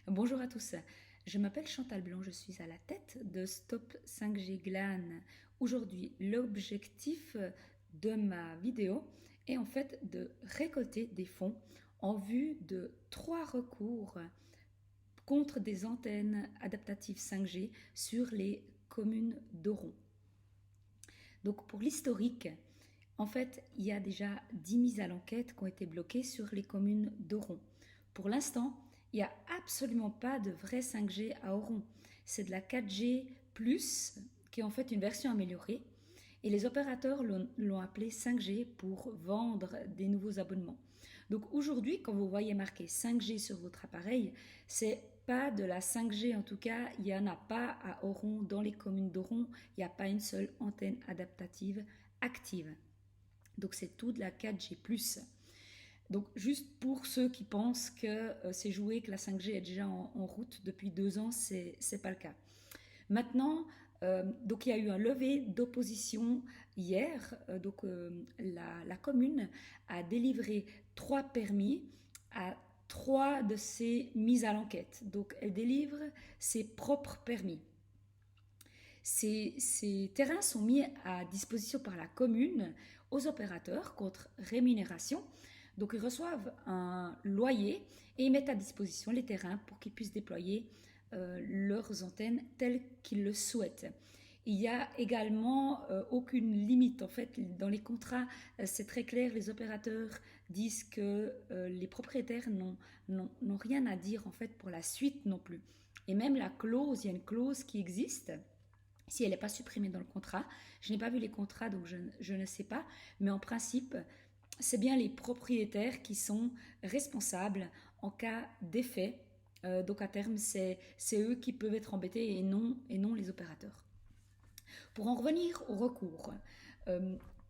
Bonjour à tous, je m'appelle Chantal Blanc, je suis à la tête de Stop 5G GLAN. Aujourd'hui, l'objectif de ma vidéo est en fait de récolter des fonds en vue de 3 recours contre des antennes adaptatives 5G sur les communes d'Oron. Donc pour l'historique, en fait, il y a déjà 10 mises à l'enquête qui ont été bloquées sur les communes d'Oron. Pour l'instant, il n'y a absolument pas de vrai 5G à Oron. C'est de la 4G+, qui est en fait une version améliorée. Et les opérateurs l'ont appelé 5G pour vendre des nouveaux abonnements. Donc aujourd'hui, quand vous voyez marqué 5G sur votre appareil, c'est pas de la 5G, en tout cas, il n'y en a pas à Oron, dans les communes d'Oron, il n'y a pas une seule antenne adaptative active. Donc c'est tout de la 4G+. Donc juste pour ceux qui pensent que c'est joué, que la 5G est déjà en route depuis 2 ans, c'est pas le cas. Maintenant, donc il y a eu un levé d'opposition hier. La commune a délivré 3 permis à 3 de ses mises à l'enquête. Donc elle délivre ses propres permis. Ces terrains sont mis à disposition par la commune aux opérateurs contre rémunération. Donc ils reçoivent un loyer et ils mettent à disposition les terrains pour qu'ils puissent déployer leurs antennes telles qu'ils le souhaitent. Il n'y a également aucune limite. En fait, dans les contrats, c'est très clair. Les opérateurs disent que les propriétaires n'ont rien à dire en fait pour la suite non plus. Et même la clause, il y a une clause qui existe. Si elle n'est pas supprimée dans le contrat, je n'ai pas vu les contrats, donc je ne sais pas. Mais en principe, c'est bien les propriétaires qui sont responsables en cas d'effet. Donc à terme, c'est eux qui peuvent être embêtés et non les opérateurs. Pour en revenir au recours,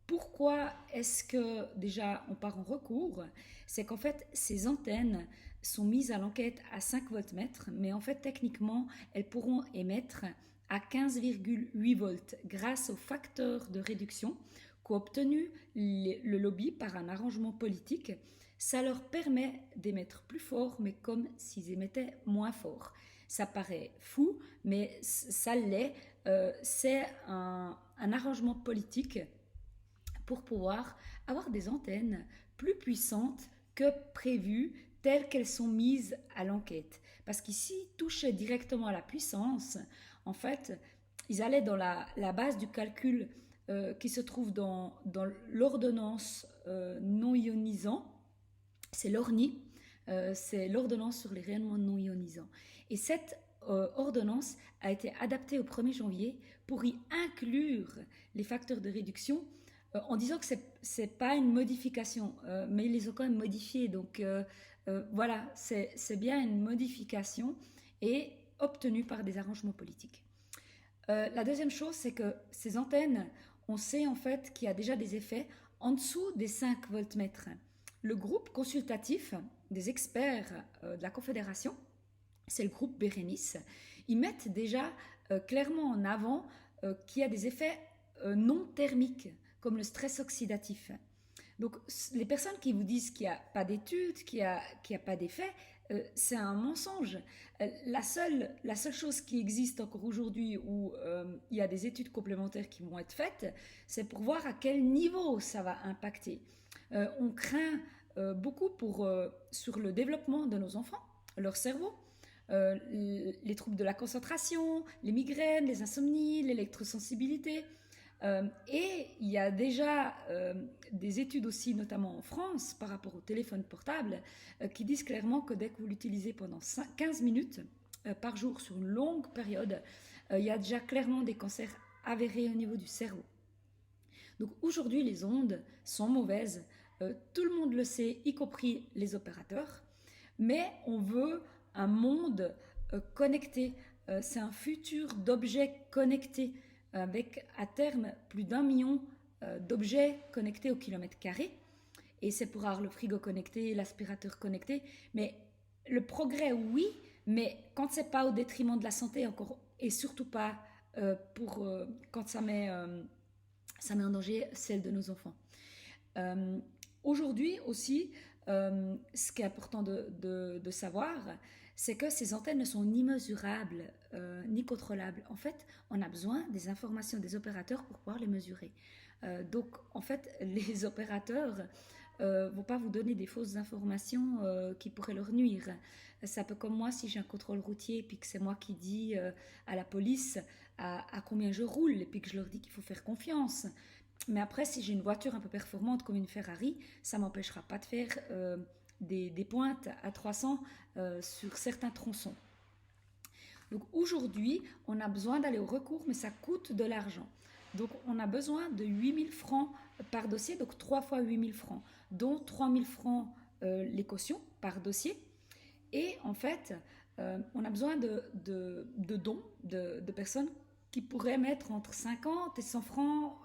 pourquoi est-ce que déjà on part en recours? C'est qu'en fait, ces antennes sont mises à l'enquête à 5 voltmètres, mais en fait, techniquement, elles pourront émettre à 15,8 volts grâce au facteur de réduction qu'a obtenu le lobby par un arrangement politique. Ça leur permet d'émettre plus fort, mais comme s'ils émettaient moins fort. Ça paraît fou, mais ça l'est. C'est un arrangement politique pour pouvoir avoir des antennes plus puissantes que prévues, telles qu'elles sont mises à l'enquête. Parce qu'ici, touchaient directement à la puissance, en fait, ils allaient dans la base du calcul qui se trouve dans l'ordonnance non ionisant, c'est l'ORNI, c'est l'ordonnance sur les rayonnements non ionisants. Et cette ordonnance a été adaptée au 1er janvier pour y inclure les facteurs de réduction en disant que ce n'est pas une modification, mais ils les ont quand même modifiés. Donc voilà, c'est bien une modification et obtenue par des arrangements politiques. La deuxième chose, c'est que ces antennes, on sait en fait qu'il y a déjà des effets en dessous des 5 voltmètres. Le groupe consultatif des experts de la Confédération, c'est le groupe Bérénice, ils mettent déjà clairement en avant qu'il y a des effets non thermiques, comme le stress oxydatif. Donc les personnes qui vous disent qu'il n'y a pas d'études, qu'il n'y a pas d'effet, c'est un mensonge. La seule chose qui existe encore aujourd'hui où il y a des études complémentaires qui vont être faites, c'est pour voir à quel niveau ça va impacter. On craint beaucoup sur le développement de nos enfants, leur cerveau, les troubles de la concentration, les migraines, les insomnies, l'électrosensibilité. Et il y a déjà des études aussi, notamment en France, par rapport au téléphone portable, qui disent clairement que dès que vous l'utilisez pendant 15 minutes par jour sur une longue période, il y a déjà clairement des cancers avérés au niveau du cerveau. Donc aujourd'hui, les ondes sont mauvaises. Tout le monde le sait, y compris les opérateurs. Mais on veut un monde connecté. C'est un futur d'objets connectés avec à terme plus d'1 million d'objets connectés au kilomètre carré. Et c'est pour avoir le frigo connecté, l'aspirateur connecté. Mais le progrès, oui, mais quand c'est pas au détriment de la santé encore, et surtout pas quand ça met en danger celle de nos enfants. Aujourd'hui aussi, ce qui est important de savoir, c'est que ces antennes ne sont ni mesurables ni contrôlables. En fait, on a besoin des informations des opérateurs pour pouvoir les mesurer. Donc, en fait, les opérateurs vont pas vous donner des fausses informations qui pourraient leur nuire. C'est un peu comme moi, si j'ai un contrôle routier et puis que c'est moi qui dis à la police à combien je roule et puis que je leur dis qu'il faut faire confiance. Mais après, si j'ai une voiture un peu performante comme une Ferrari, ça m'empêchera pas de faire des pointes à 300 sur certains tronçons. Donc aujourd'hui, on a besoin d'aller au recours, mais ça coûte de l'argent. Donc on a besoin de 8 000 francs par dossier, donc 3 fois 8 000 francs, dont 3 000 francs les cautions par dossier. Et en fait, on a besoin de dons de personnes qui pourraient mettre entre 50 et 100 francs,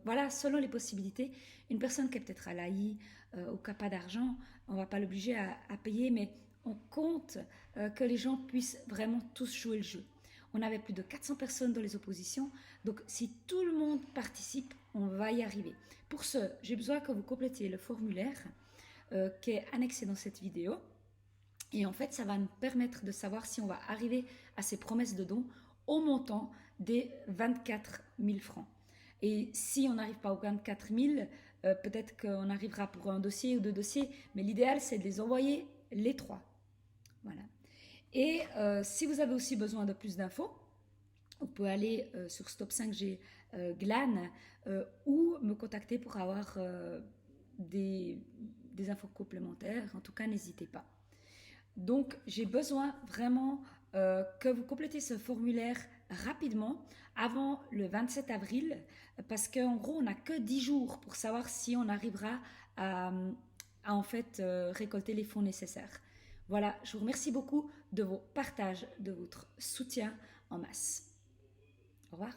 voilà, selon les possibilités. Une personne qui est peut-être à l'AI ou qui n'a pas d'argent, on ne va pas l'obliger à payer, mais on compte que les gens puissent vraiment tous jouer le jeu. On avait plus de 400 personnes dans les oppositions, donc si tout le monde participe, on va y arriver. Pour ce, j'ai besoin que vous complétiez le formulaire qui est annexé dans cette vidéo. Et en fait, ça va nous permettre de savoir si on va arriver à ces promesses de dons au montant des 24 000 francs. Et si on n'arrive pas aux 24 000, peut-être qu'on arrivera pour un dossier ou deux dossiers, mais l'idéal, c'est de les envoyer les trois. Voilà. Et si vous avez aussi besoin de plus d'infos, vous pouvez aller sur Stop 5G GLAN ou me contacter pour avoir des infos complémentaires. En tout cas, n'hésitez pas. Donc, j'ai besoin vraiment que vous complétez ce formulaire rapidement avant le 27 avril parce qu'en gros, on n'a que 10 jours pour savoir si on arrivera à en fait récolter les fonds nécessaires. Voilà, je vous remercie beaucoup de vos partages, de votre soutien en masse. Au revoir.